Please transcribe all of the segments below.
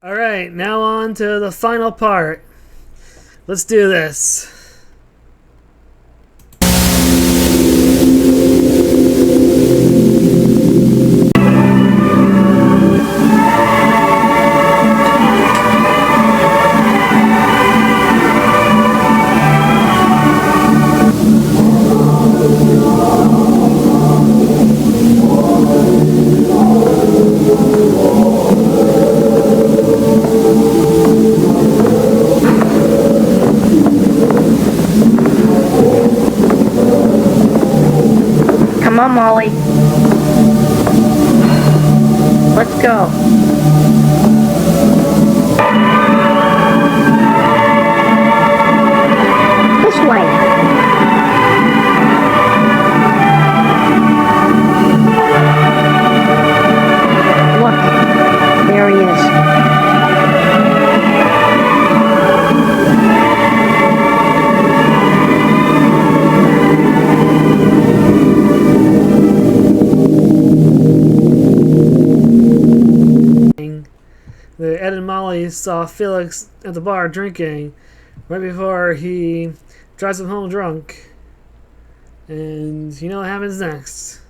Alright, now on to the final part. Let's do this. Come on, Molly. Let's go. This way. Look, there he is. Ed and Molly saw Felix at the bar drinking right before he drives him home drunk. And you know what happens next.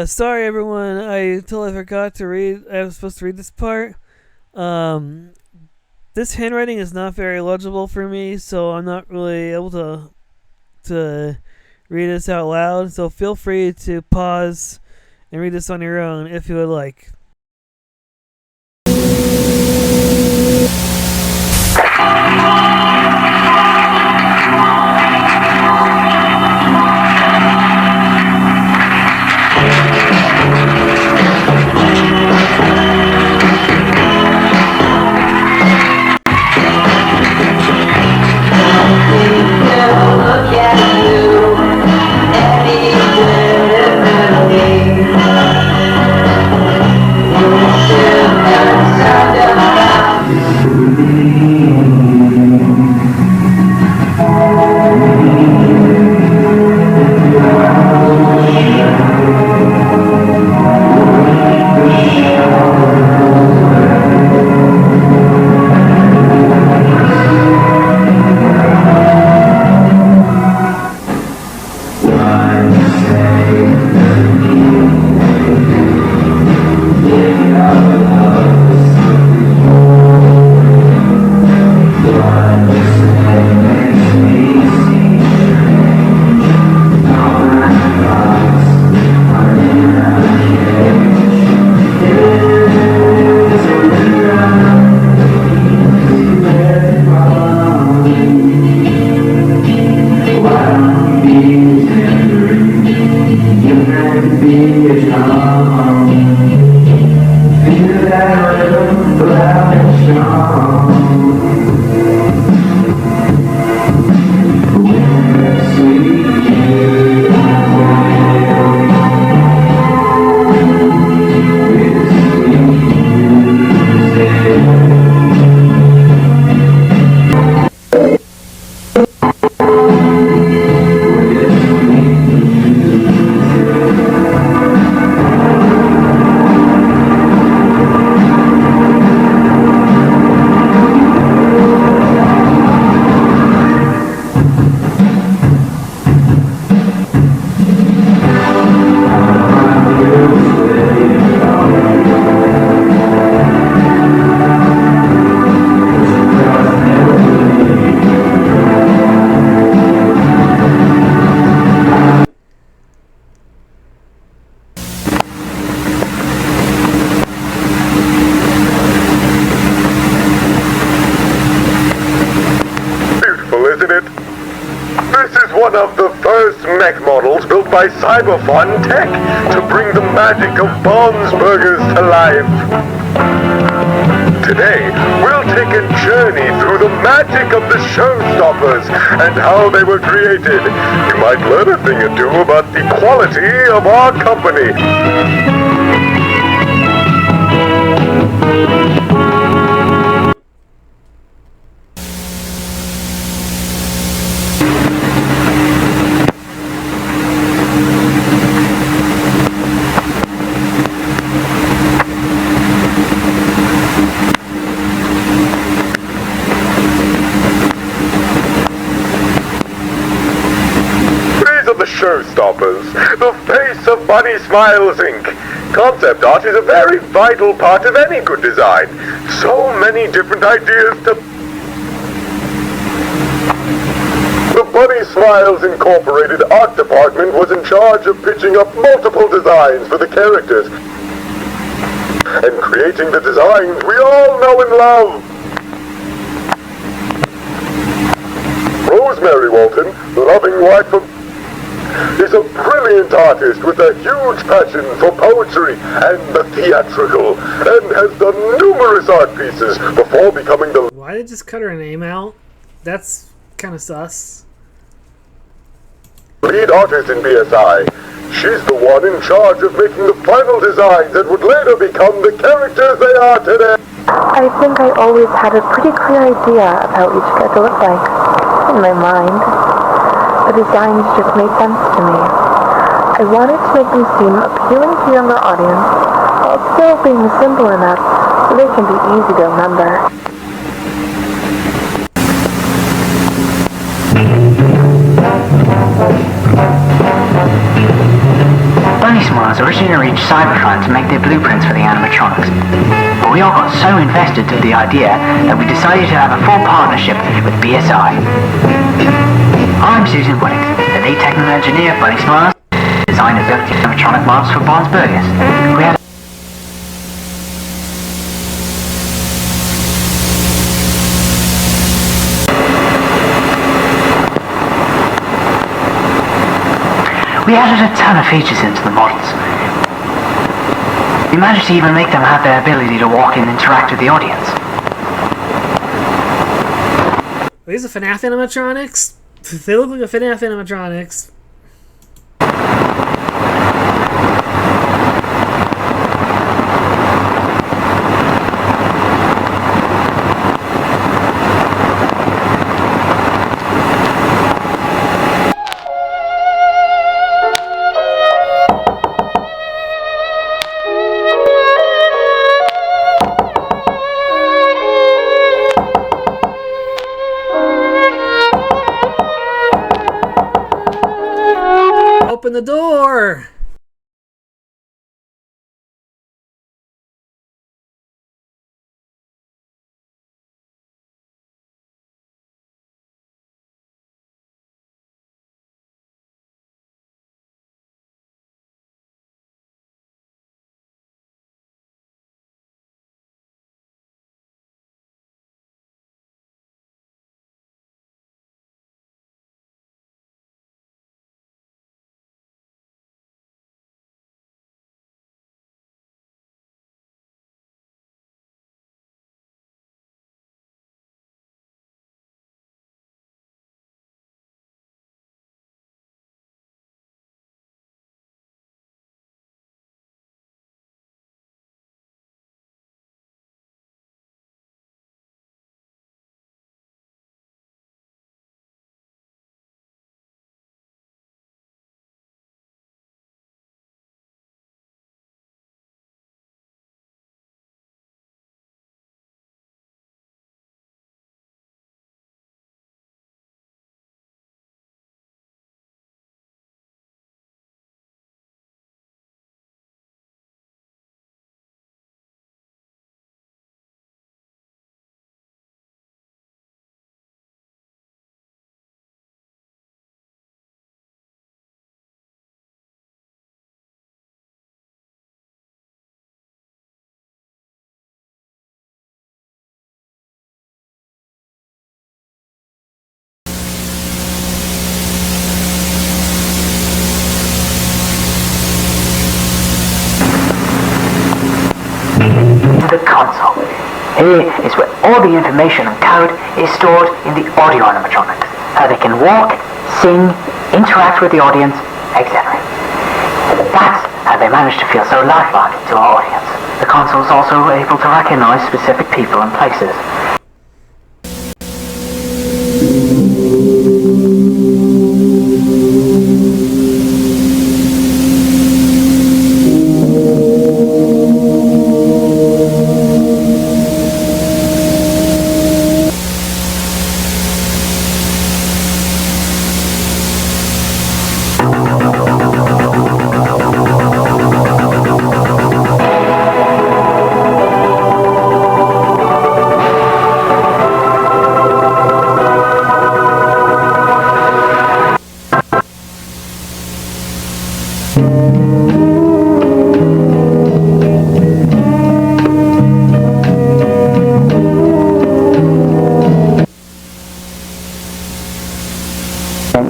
Sorry everyone, I totally forgot to read. I was supposed to read this part. This handwriting is not very legible for me, so I'm not really able to read this out loud. So feel free to pause and read this on your own if you would like. one of the first mech models built by Cyberfun Tech to bring the magic of Bond's Burgers to life. Today, we'll take a journey through the magic of the showstoppers and how they were created. You might learn a thing or two about the quality of our company. The showstoppers, the face of Bunny Smiles Inc. Concept art is a very vital part of any good design. So many different ideas to... The Bunny Smiles Incorporated art department was in charge of pitching up multiple designs for the characters and creating the designs we all know and love. Rosemary Walten, loving wife of is a brilliant artist with a huge passion for poetry and the theatrical, and has done numerous art pieces before becoming the... Why did they just cut her name out? That's kind of sus. ...lead artist in BSI. She's the one in charge of making the final designs that would later become the characters they are today. I think I always had a pretty clear idea of how each character looked like in my mind. The designs just made sense to me. I wanted to make them seem appealing to younger audience, while still being simple enough so they can be easy to remember. Bunny Smiles originally reached Cyberfun to make their blueprints for the animatronics. But we all got so invested in the idea that we decided to have a full partnership with BSI. I'm Susan Wade, the lead technical engineer of Bunny Smiles, designed and built the animatronic models for Bond's Burgers. We added a ton of features into the models. We managed to even make them have their ability to walk and interact with the audience. These are FNAF animatronics? They look like a FNAF animatronics. Open the door! Here is where all the information and code is stored in the audio animatronics. How they can walk, sing, interact with the audience, etc. That's how they manage to feel so lifelike to our audience. The console is also able to recognize specific people and places.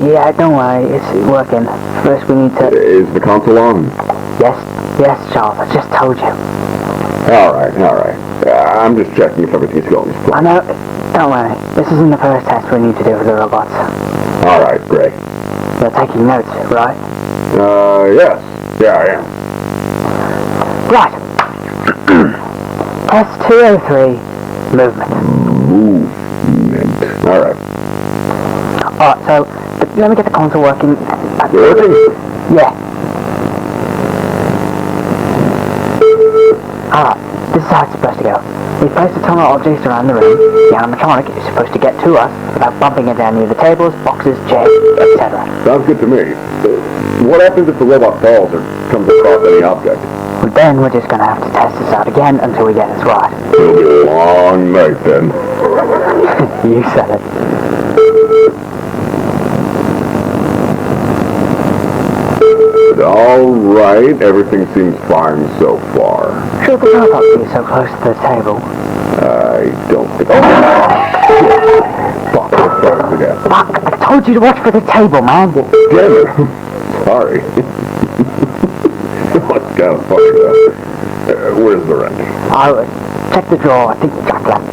Yeah, don't worry, it's working. First we need to... Is the console on? Yes, Charles, I just told you. Alright. I'm just checking if everything's going as I planned. know, don't worry. This isn't the first test we need to do with the robots. Alright, great. You're taking notes, right? Yes. Yeah, I am. Right. Test 203, movement. Movement. Alright. Alright, so, let me get the console working. Working? Yeah. Alright, this is how it's supposed to go. We place a ton of objects around the room. The animatronic is supposed to get to us without bumping into any of the tables, boxes, chairs, etc. Sounds good to me. What happens if the robot falls or comes across any object? Well, then we're just gonna have to test this out again until we get this right. It'll be a long night then. You said it. Alright, everything seems fine so far. Should the robot be so close to the table? I don't think... Oh! Fuck, let's start this again. Fuck, I told you to watch for the table, man. Damn it. Sorry. That's kind of funny, though. Where's the wrench? I'll check the drawer. I think Jack left.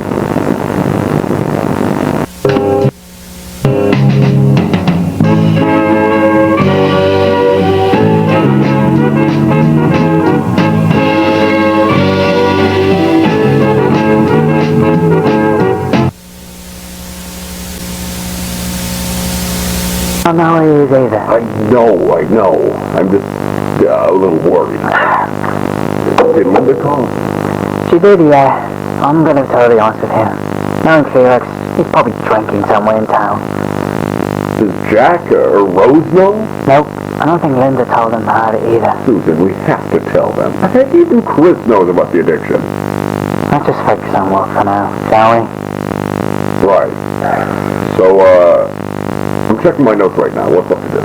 I don't know where he is either. I know. I'm just a little worried. Did Linda call? She did, yeah. I'm gonna be totally honest with him. Knowing Felix, he's probably drinking somewhere in town. Does Jack or Rose know? Nope, I don't think Linda told him about it either. Susan, we have to tell them. I think even Chris knows about the addiction. Let's just focus on work for now, shall we? Right. So, I'm checking my notes right now. What's up to this?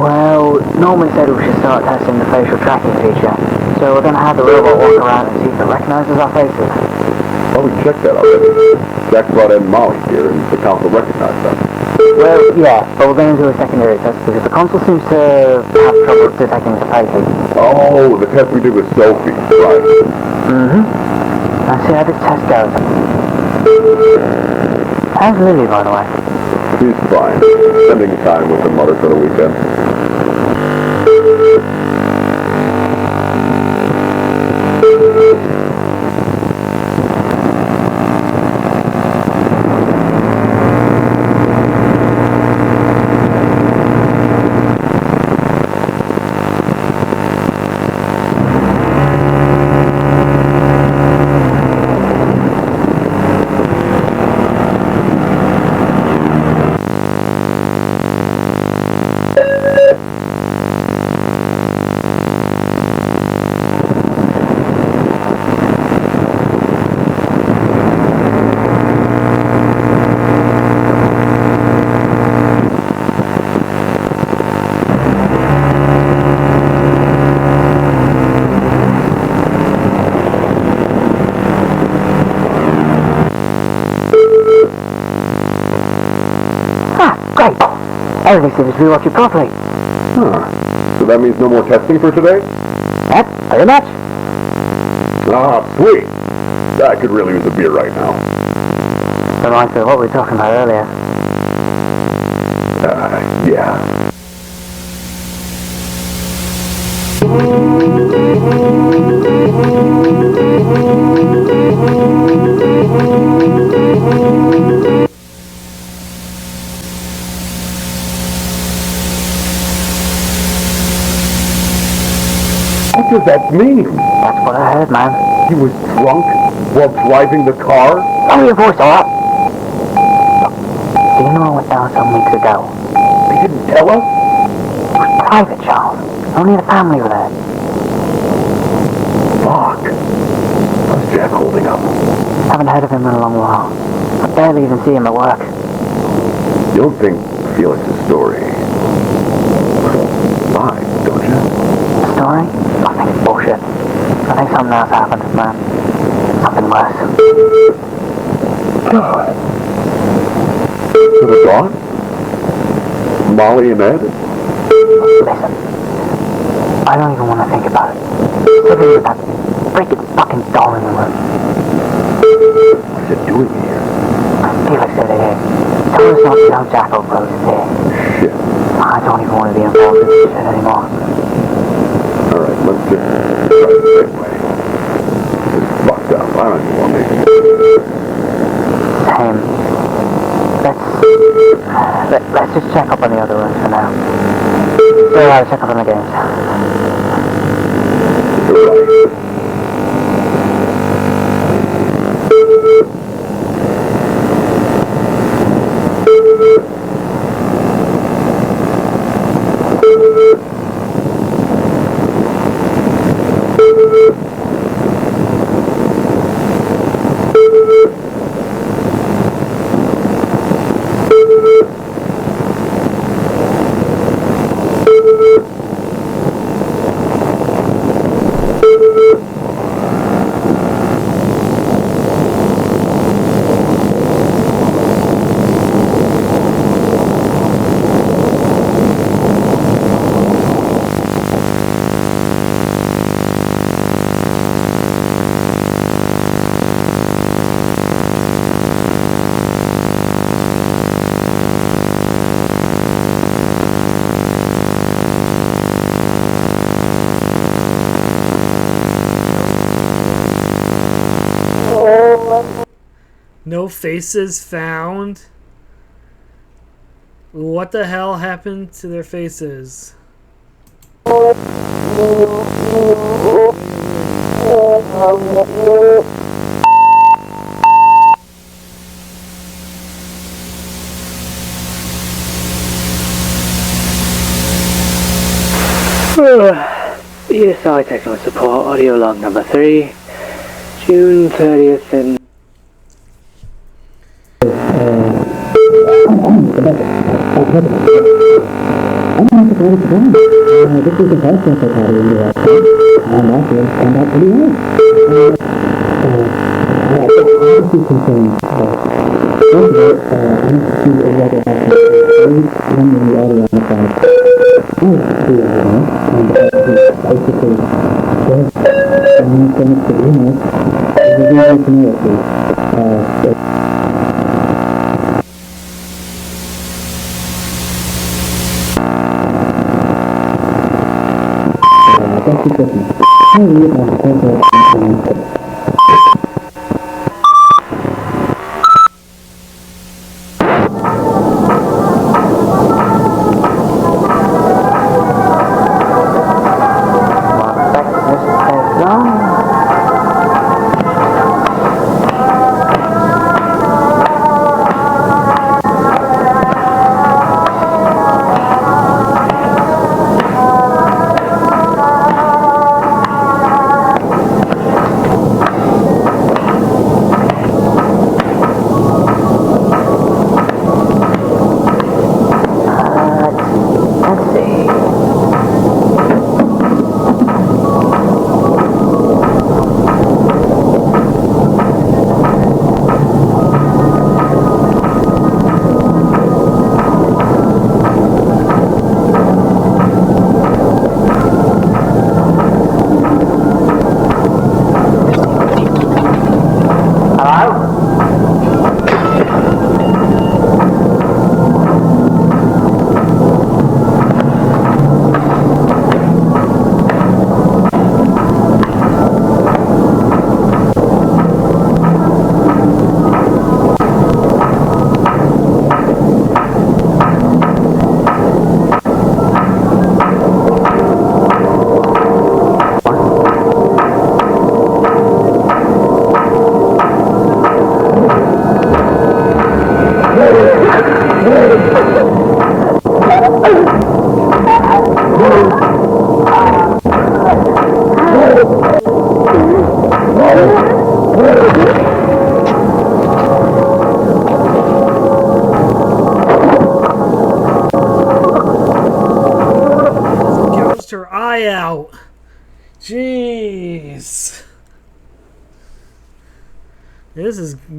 Well, Norman said we should start testing the facial tracking feature. So we're gonna have the robot walk around and see if it recognizes our faces. Well, we checked that already. Jack brought in Molly here, and the console recognized them. Well, yeah, but we're going to do a secondary test because the console seems to have trouble detecting the faces. Oh, the test we did with Sophie. Right. Let's see how this test goes. How's Lily, by the way? She's fine. Spending time with her mother for the weekend. Great! Everything seems to be working properly. Huh. So that means no more testing for today? Yep, pretty much. Ah, sweet. I could really use a beer right now. Reminds me of what we were talking about earlier. Yeah. What does that mean? That's what I heard, man. He was drunk while driving the car? Lower your voice, alright? Do you know what went down some weeks ago? They didn't tell us? It was private, Charles. Only the family were there. Fuck. How's Jack holding up? Haven't heard of him in a long while. I barely even see him at work. You don't think Felix's story lies, don't you? Story? I think it's bullshit. I think something else happened, man. Something worse. God. So they're gone? Molly and Ed? Listen. I don't even want to think about it. Sitting with that freaking fucking doll in the room. What's it doing here? Felix said it here. Tell us not to tell Jack or Rose is here. Shit. I don't even want to be involved in this shit anymore. Alright, let's just try the same way. This is fucked up. I don't even want to make it. Same. Let's just check up on the other rooms for now. Still gotta check up on the games. You're right. No faces found. What the hell happened to their faces? BSI technical support, audio log number 3, June 30th and... This is the first episode of the and that will stand out pretty well. I honestly concerned that first of all, I need to see whether I can read the audio on the phone. I have to do it, and basically just things to email. It was easy to know at least. Thank you, Christmas. I read my paper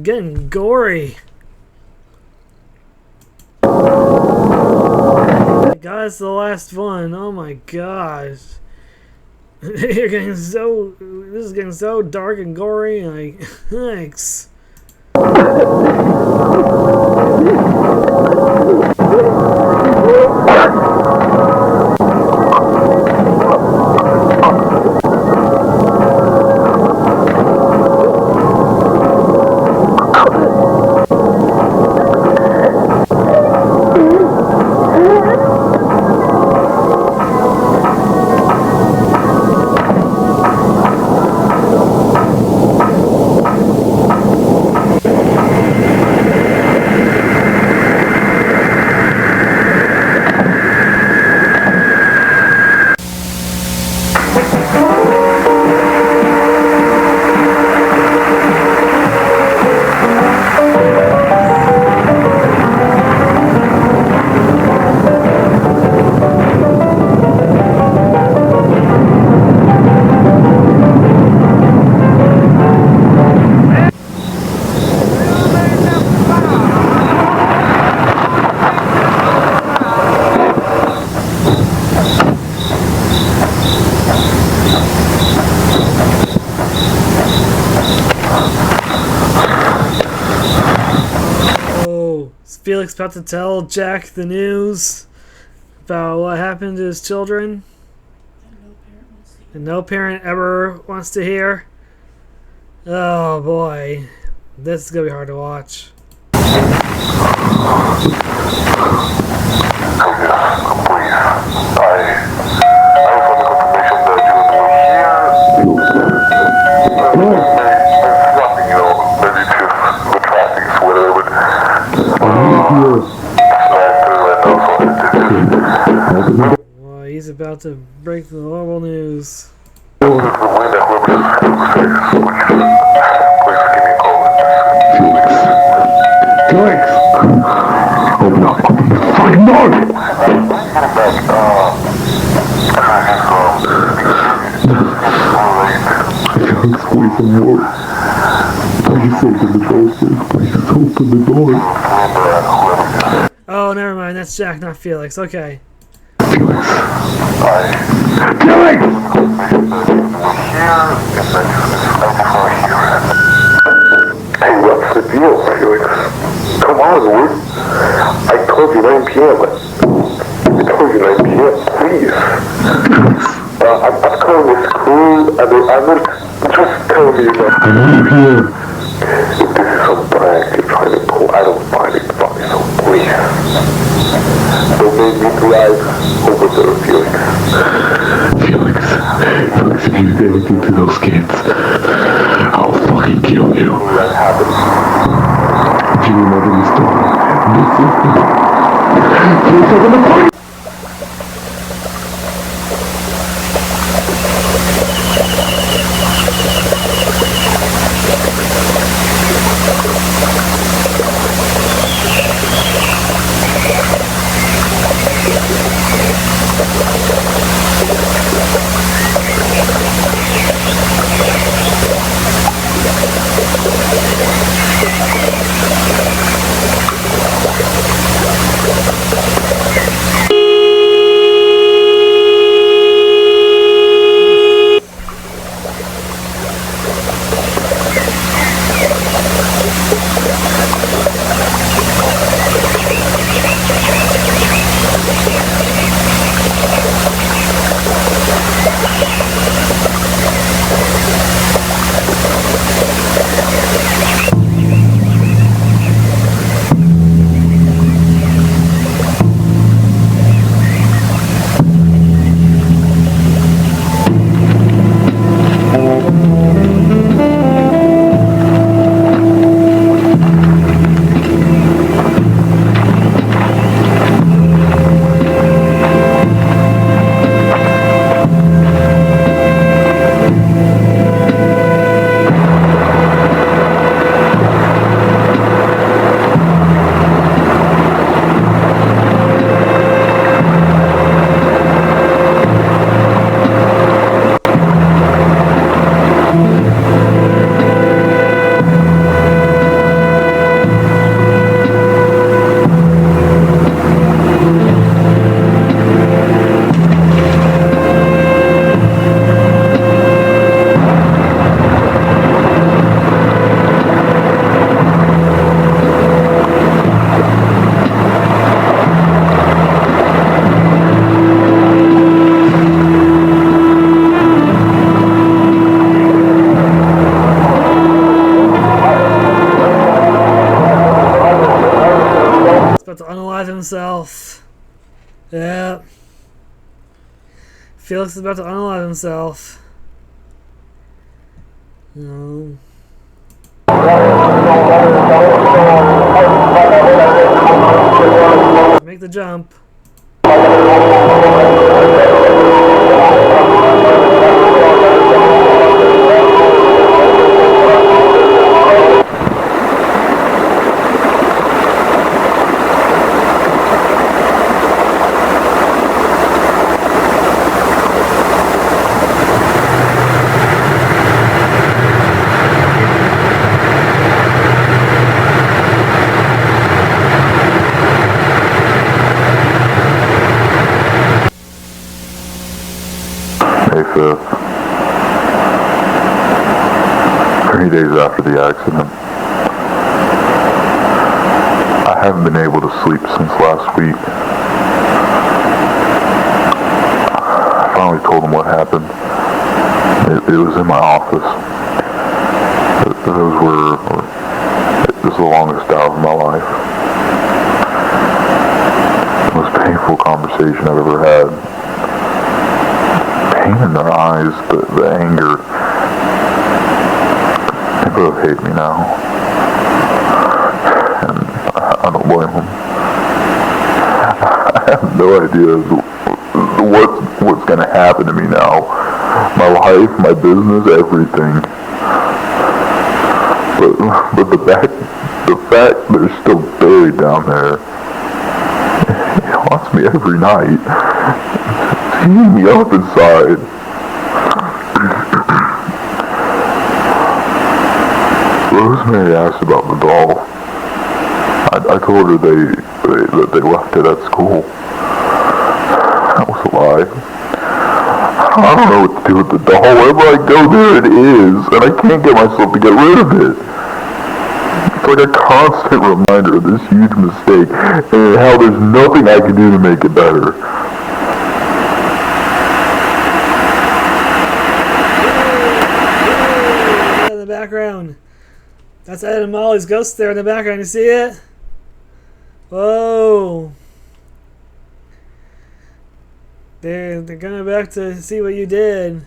getting gory. Guys, the last one. Oh my gosh. You're getting so. This is getting so dark and gory. Like, thanks. Felix about to tell Jack the news about what happened to his children. And no parent ever wants to hear. Oh boy. This is gonna be hard to watch. Well, he's about to break the horrible news. Felix! Open up! Fucking door! Felix, please, I'm worried. Please open the door, please open the door. Oh, never mind. That's Jack, not Felix. Okay. Felix! Hey, what's the deal, Felix? Come on, Wood. I told you 9 p.m. I told you 9 p.m. Please. I'm calling the school, and I'm just tell me about. I'm here. If this is some prank you're trying to pull, I don't find it funny, so please. Don't make me drive over there, Felix. Felix, if you do anything to those kids, I'll fucking kill you. That happens. If you remember this story, this is the... Please open the fucking... unalive himself. Yep. Felix is about to unalive himself. No. Make the jump. May 5th. 3 days after the accident. I haven't been able to sleep since last week. I finally told him what happened. It was in my office. It was the longest hour of my life. The most painful conversation I've ever had. Pain in their eyes, the anger. They both hate me now. And I don't blame them. I have no idea what's going to happen to me now. My life, my business, everything. But the fact that it's still buried down there, it haunts me every night. Eating me up inside. Rosemary asked about the doll. I told her that they left it at school. That was a lie. I don't know what to do with the doll. Wherever I go, there it is, and I can't get myself to get rid of it. It's like a constant reminder of this huge mistake, and how there's nothing I can do to make it better. In the background. That's Ed and Molly's ghost there in the background. You see it? Whoa. They're coming back to see what you did.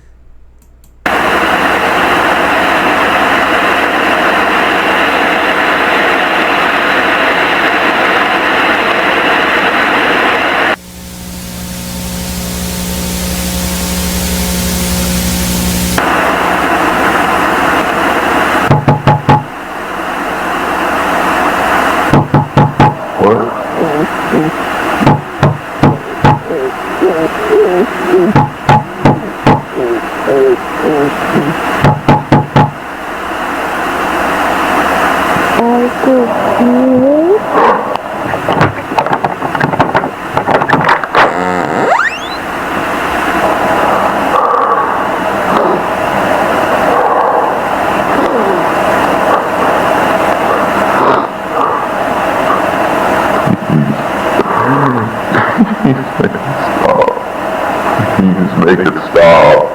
Make it stop.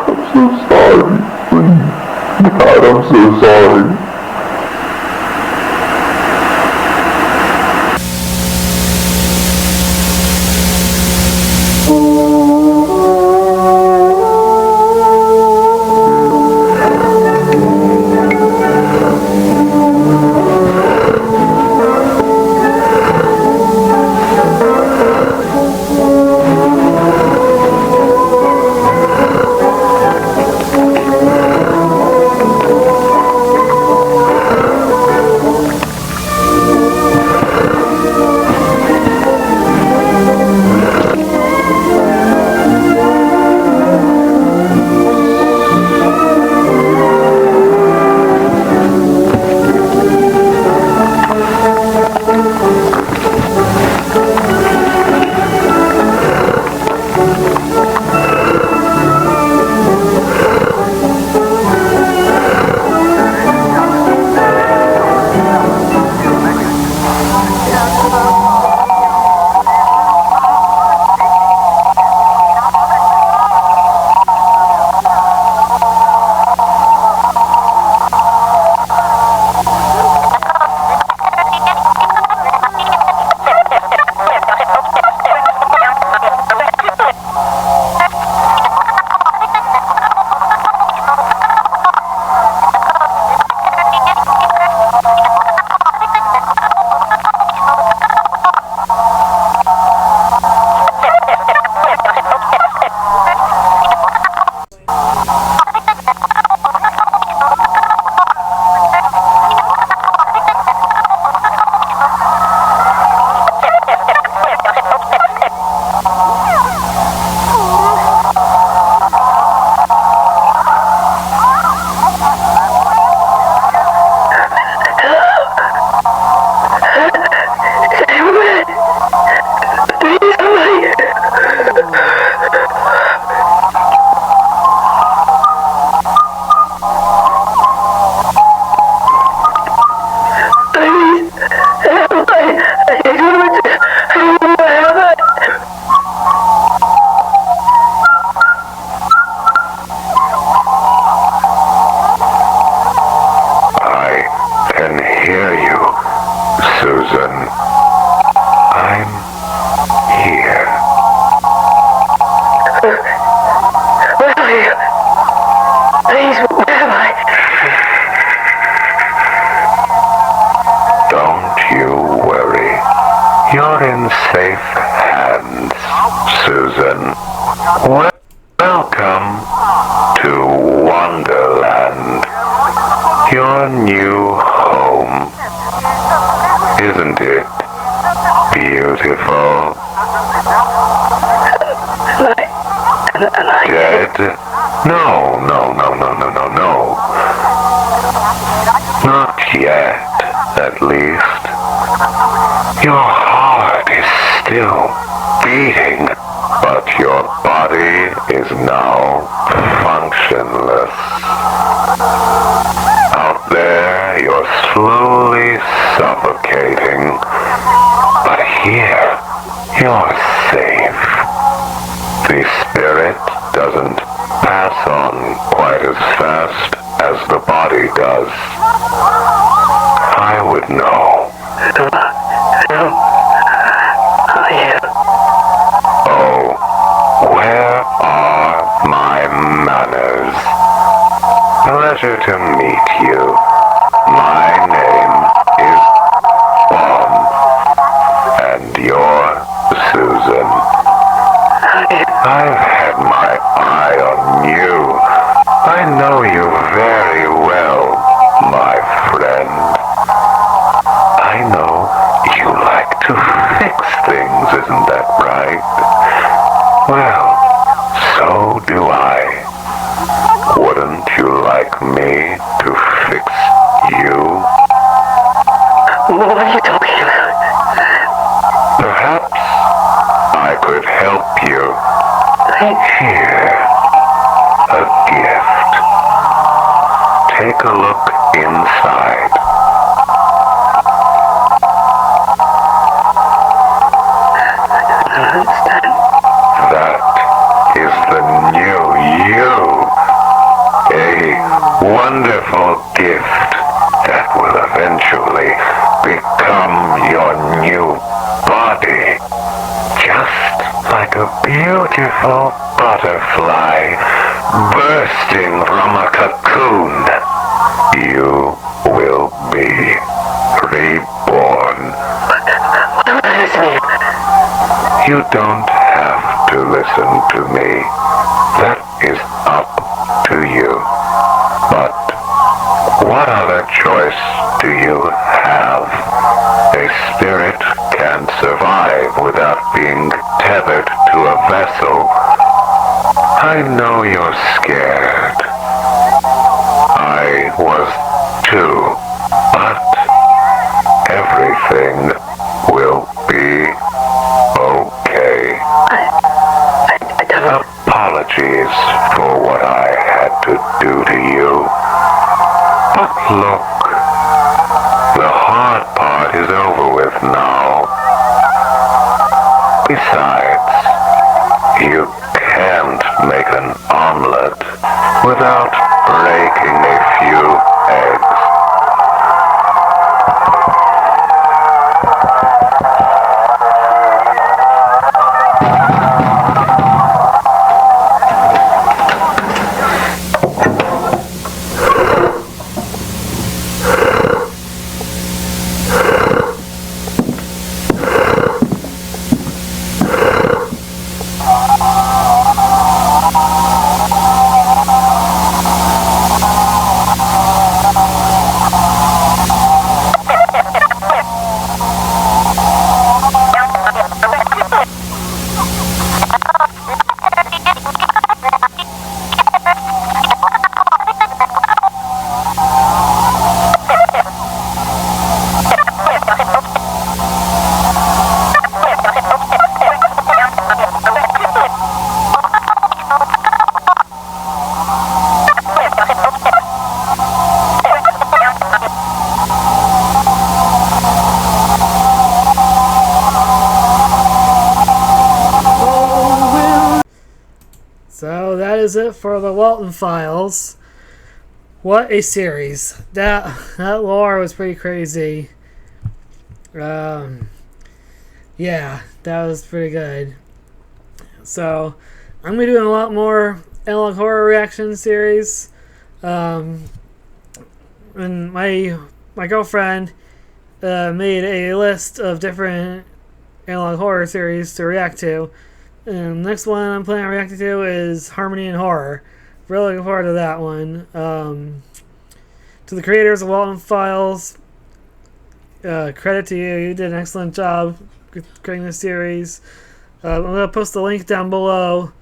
I'm so sorry. Please. God, I'm so sorry. You're in safe hands, Susan. Welcome to Wonderland, your new home. Isn't it beautiful? Dead? No. Not yet, at least. Your heart is still beating, but your body is now functionless. Out there, you're slowly suffocating, but here, you're safe. The spirit doesn't pass on quite as fast as the body does. I would know. Oh, where are my manners? Pleasure to meet you. My name is Bon, and you're Susan. I've had my eye on you. I know you very well, my friend. I know you like to fix things, isn't that right? Well, so do I. Wouldn't you like me to fix you? What are you talking about? Perhaps I could help you. Here, a gift. Take a look inside. That is the new you. A wonderful gift that will eventually become your new body. Just like a beautiful butterfly bursting from a cocoon. You will be reborn. You don't have to listen to me. That is up to you. But what other choice do you have? A spirit can survive without being tethered to a vessel. I know you're scared. I was too. But everything will be okay. Apologies for what I had to do to you. But look, the hard part is over with now. Besides, you can't make an omelet without breaking a few eggs. was it for the Walten Files. What a series! That lore was pretty crazy. Yeah, that was pretty good. So I'm gonna be doing a lot more analog horror reaction series. And my girlfriend made a list of different analog horror series to react to. And the next one I'm planning on reacting to is Harmony and Horror. Really looking forward to that one. To the creators of Walten Files, credit to you. You did an excellent job creating this series. I'm going to post the link down below,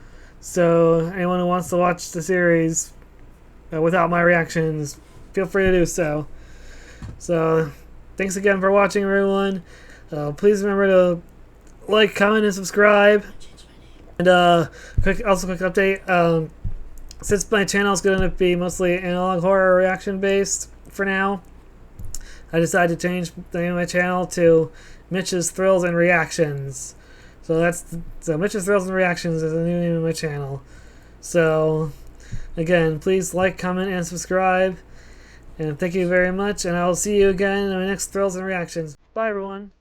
so anyone who wants to watch the series without my reactions, feel free to do so. So, thanks again for watching, everyone. Please remember to like, comment, and subscribe. And quick update. Since my channel is going to be mostly analog horror reaction based for now, I decided to change the name of my channel to Mitch's Thrills and Reactions. So Mitch's Thrills and Reactions is the new name of my channel. So again, please like, comment, and subscribe. And thank you very much. And I will see you again in my next Thrills and Reactions. Bye, everyone.